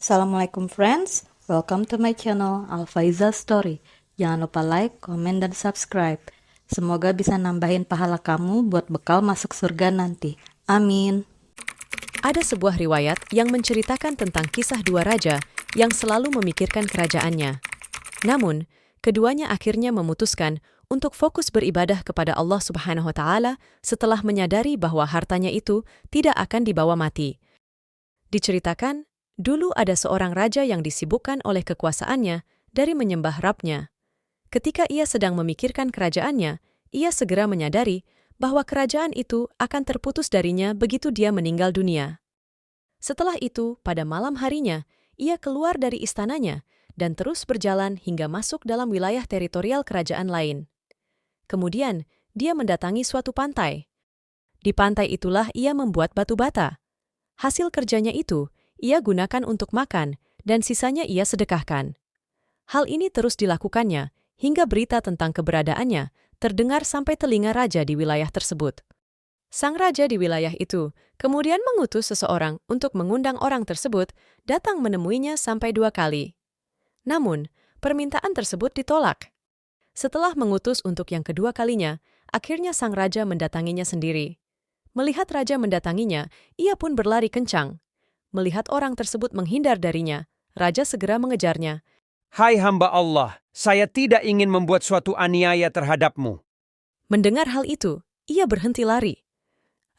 Assalamualaikum friends, welcome to my channel Alfaiza Story. Jangan lupa like, komen, dan subscribe. Semoga bisa nambahin pahala kamu buat bekal masuk surga nanti. Amin. Ada sebuah riwayat yang menceritakan tentang kisah dua raja yang selalu memikirkan kerajaannya. Namun, keduanya akhirnya memutuskan untuk fokus beribadah kepada Allah Subhanahu wa Ta'ala setelah menyadari bahwa hartanya itu tidak akan dibawa mati. Diceritakan, dulu ada seorang raja yang disibukkan oleh kekuasaannya dari menyembah Rabb-nya. Ketika ia sedang memikirkan kerajaannya, ia segera menyadari bahwa kerajaan itu akan terputus darinya begitu dia meninggal dunia. Setelah itu, pada malam harinya, ia keluar dari istananya dan terus berjalan hingga masuk dalam wilayah teritorial kerajaan lain. Kemudian, dia mendatangi suatu pantai. Di pantai itulah ia membuat batu bata. Hasil kerjanya itu, ia gunakan untuk makan, dan sisanya ia sedekahkan. Hal ini terus dilakukannya, hingga berita tentang keberadaannya terdengar sampai telinga raja di wilayah tersebut. Sang raja di wilayah itu kemudian mengutus seseorang untuk mengundang orang tersebut datang menemuinya sampai 2 kali. Namun, permintaan tersebut ditolak. Setelah mengutus untuk yang kedua kalinya, akhirnya sang raja mendatanginya sendiri. Melihat raja mendatanginya, ia pun berlari kencang. Melihat orang tersebut menghindar darinya, raja segera mengejarnya. Hai hamba Allah, saya tidak ingin membuat suatu aniaya terhadapmu. Mendengar hal itu, ia berhenti lari.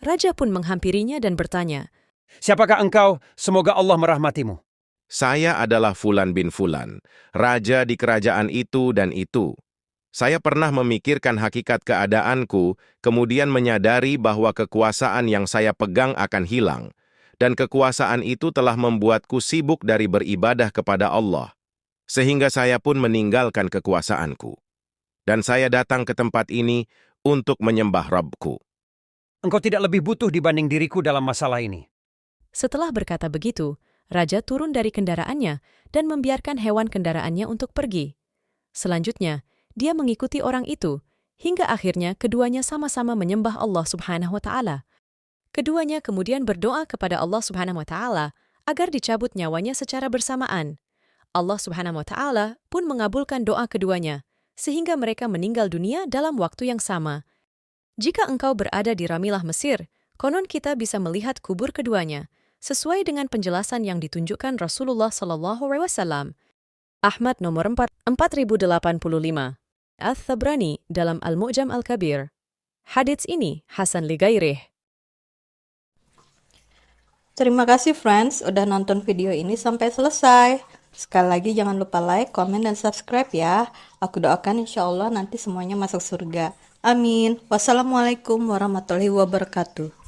Raja pun menghampirinya dan bertanya, Siapakah engkau? Semoga Allah merahmatimu. Saya adalah Fulan bin Fulan, raja di kerajaan itu dan itu. Saya pernah memikirkan hakikat keadaanku, kemudian menyadari bahwa kekuasaan yang saya pegang akan hilang, dan kekuasaan itu telah membuatku sibuk dari beribadah kepada Allah, sehingga saya pun meninggalkan kekuasaanku. Dan saya datang ke tempat ini untuk menyembah Rabbku. Engkau tidak lebih butuh dibanding diriku dalam masalah ini. Setelah berkata begitu, raja turun dari kendaraannya dan membiarkan hewan kendaraannya untuk pergi. Selanjutnya, dia mengikuti orang itu, hingga akhirnya keduanya sama-sama menyembah Allah Subhanahu wa Ta'ala. Keduanya kemudian berdoa kepada Allah Subhanahu wa Ta'ala agar dicabut nyawanya secara bersamaan. Allah Subhanahu wa Ta'ala pun mengabulkan doa keduanya, sehingga mereka meninggal dunia dalam waktu yang sama. Jika engkau berada di Ramilah Mesir, konon kita bisa melihat kubur keduanya, sesuai dengan penjelasan yang ditunjukkan Rasulullah SAW. Ahmad nomor 4085. Al-Thabrani dalam Al-Mu'jam Al-Kabir. Hadits ini Hasan li Gairih. Terima kasih friends, udah nonton video ini sampai selesai. Sekali lagi jangan lupa like, komen, dan subscribe ya. Aku doakan insya Allah nanti semuanya masuk surga. Amin. Wassalamualaikum warahmatullahi wabarakatuh.